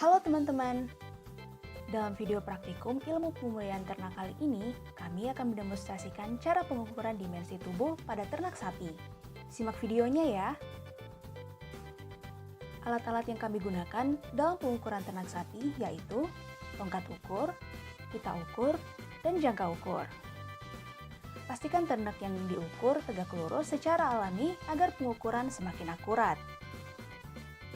Halo teman-teman, dalam video praktikum ilmu pemulihan ternak kali ini, kami akan mendemonstrasikan cara pengukuran dimensi tubuh pada ternak sapi. Simak videonya ya. Alat-alat yang kami gunakan dalam pengukuran ternak sapi yaitu tongkat ukur, pita ukur, dan jangka ukur. Pastikan ternak yang diukur tegak lurus secara alami agar pengukuran semakin akurat.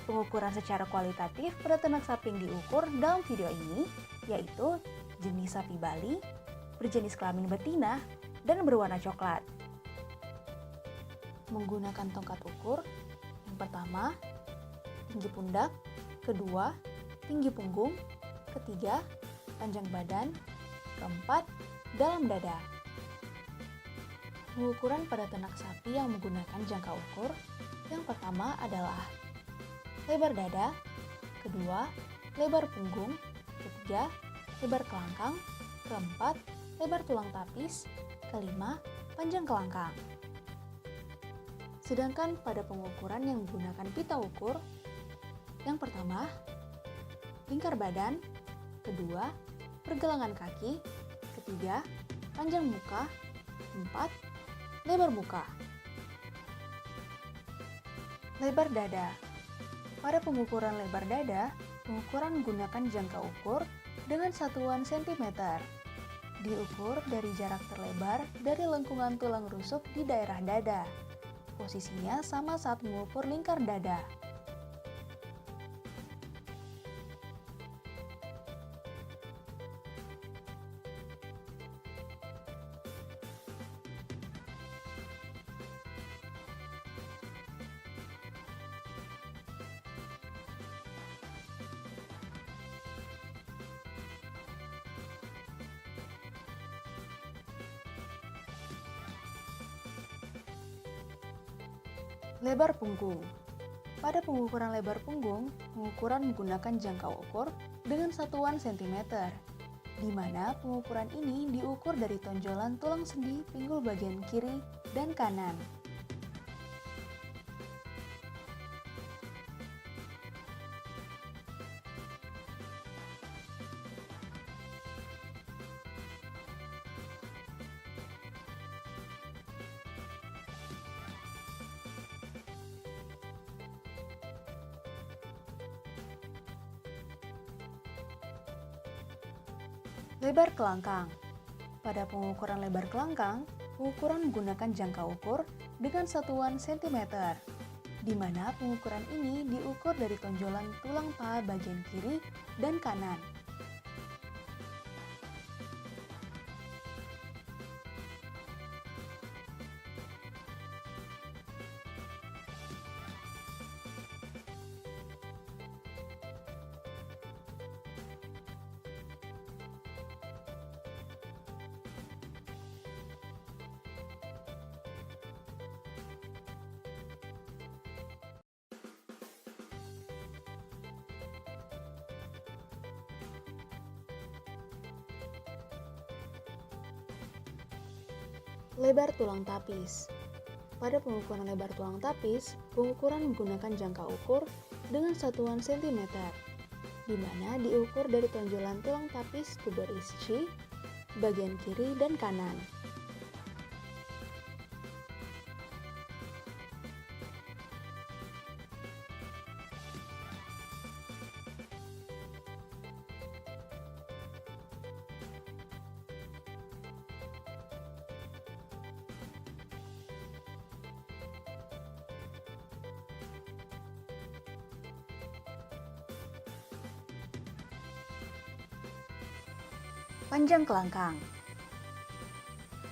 Pengukuran secara kualitatif pada ternak sapi yang diukur dalam video ini yaitu jenis sapi Bali, berjenis kelamin betina, dan berwarna coklat. Menggunakan tongkat ukur, yang pertama, tinggi pundak, kedua, tinggi punggung, ketiga, panjang badan, keempat, dalam dada. Pengukuran pada ternak sapi yang menggunakan jangka ukur, yang pertama adalah lebar dada, kedua, lebar punggung, ketiga, lebar kelangkang, keempat, lebar tulang tapis, kelima, panjang kelangkang. Sedangkan pada pengukuran yang menggunakan pita ukur, yang pertama, lingkar badan, kedua, pergelangan kaki, ketiga, panjang muka, keempat, lebar muka. Lebar dada. Pada pengukuran lebar dada, pengukuran menggunakan jangka ukur dengan satuan cm. Diukur dari jarak terlebar dari lengkungan tulang rusuk di daerah dada. Posisinya sama saat mengukur lingkar dada. Lebar punggung. Pada pengukuran lebar punggung, pengukuran menggunakan jangka ukur dengan satuan cm, di mana pengukuran ini diukur dari tonjolan tulang sendi pinggul bagian kiri dan kanan. Lebar kelangkang. Pada pengukuran lebar kelangkang, pengukuran menggunakan jangka ukur dengan satuan cm, di mana pengukuran ini diukur dari tonjolan tulang paha bagian kiri dan kanan. Lebar tulang tapis. Pada pengukuran lebar tulang tapis, pengukuran menggunakan jangka ukur dengan satuan cm, di mana diukur dari tonjolan tulang tapis tuber ischi, bagian kiri dan kanan. Panjang kelangkang.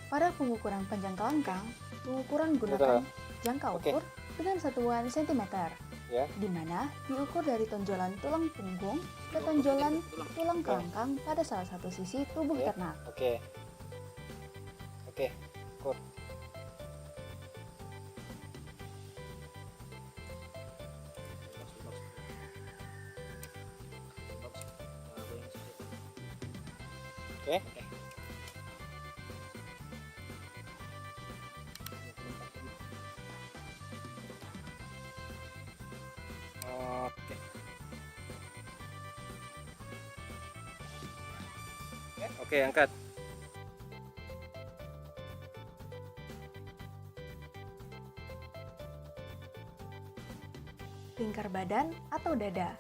Pada pengukuran panjang kelangkang, pengukuran menggunakan jangka ukur dengan satuan cm, di mana diukur dari tonjolan tulang punggung ke tonjolan tulang kelangkang pada salah satu sisi tubuh ternak. Oke, ukur. Oke. Oke. Oke, angkat. Lingkar badan atau dada.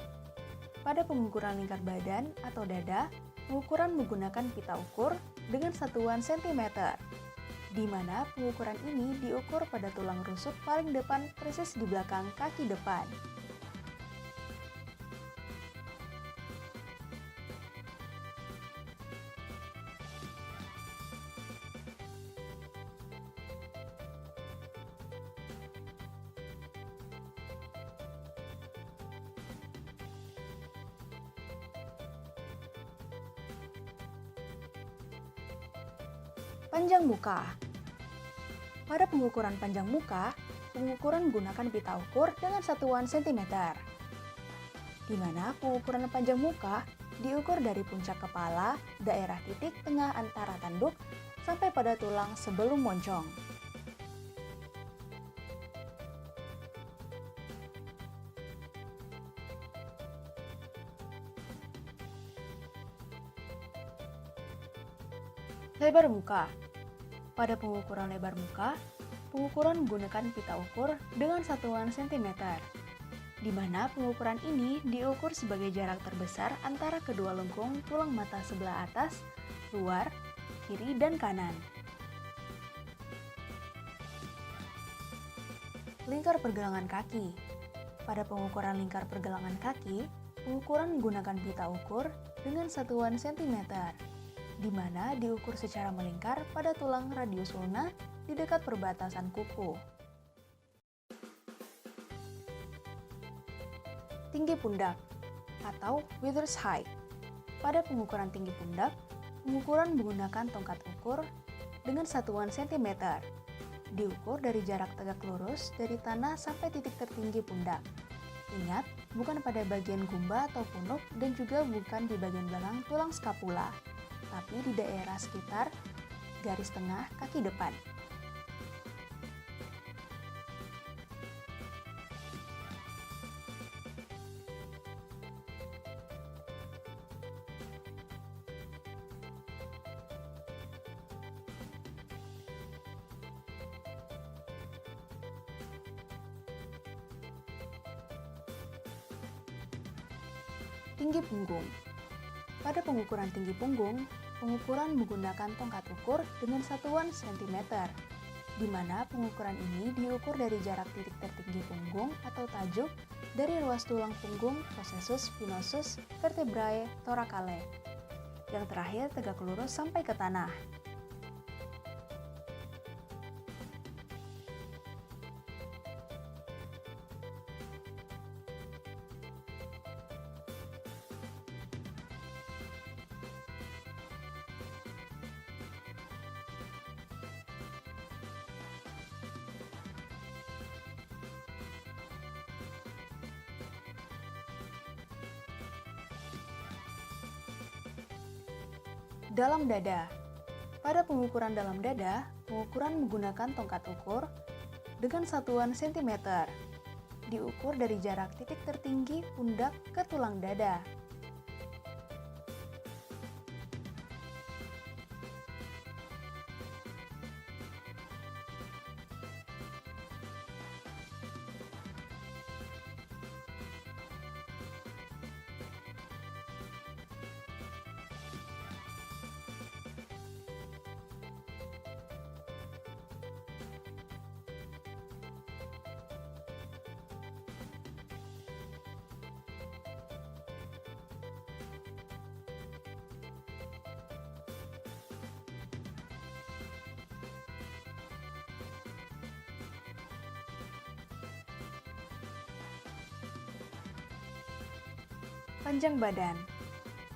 Pada pengukuran lingkar badan atau dada, pengukuran menggunakan pita ukur dengan satuan cm, di mana pengukuran ini diukur pada tulang rusuk paling depan persis di belakang kaki depan. Panjang muka. Pada pengukuran panjang muka, pengukuran menggunakan pita ukur dengan satuan cm, di mana pengukuran panjang muka diukur dari puncak kepala, daerah titik tengah antara tanduk, sampai pada tulang sebelum moncong. Lebar muka. Pada pengukuran lebar muka, pengukuran menggunakan pita ukur dengan satuan cm, di mana pengukuran ini diukur sebagai jarak terbesar antara kedua lengkung tulang mata sebelah atas, luar, kiri, dan kanan. Lingkar pergelangan kaki. Pada pengukuran lingkar pergelangan kaki, pengukuran menggunakan pita ukur dengan satuan cm, di mana diukur secara melingkar pada tulang radius ulna di dekat perbatasan kuku. Tinggi pundak atau withers height. Pada pengukuran tinggi pundak, pengukuran menggunakan tongkat ukur dengan satuan cm, diukur dari jarak tegak lurus dari tanah sampai titik tertinggi pundak. Ingat, bukan pada bagian gumba atau punuk dan juga bukan di bagian belakang tulang skapula, tapi di daerah sekitar garis tengah kaki depan. Tinggi punggung. Pada pengukuran tinggi punggung, pengukuran menggunakan tongkat ukur dengan satuan cm, di mana pengukuran ini diukur dari jarak titik tertinggi punggung atau tajuk dari ruas tulang punggung processus spinosus vertebrae thoracale. Yang terakhir tegak lurus sampai ke tanah. Dalam dada. Pada pengukuran dalam dada, pengukuran menggunakan tongkat ukur dengan satuan cm, diukur dari jarak titik tertinggi pundak ke tulang dada. Panjang badan.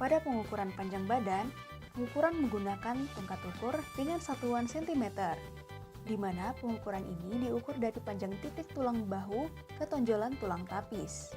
Pada pengukuran panjang badan, pengukuran menggunakan tongkat ukur dengan satuan cm, di mana pengukuran ini diukur dari panjang titik tulang bahu ke tonjolan tulang tapis.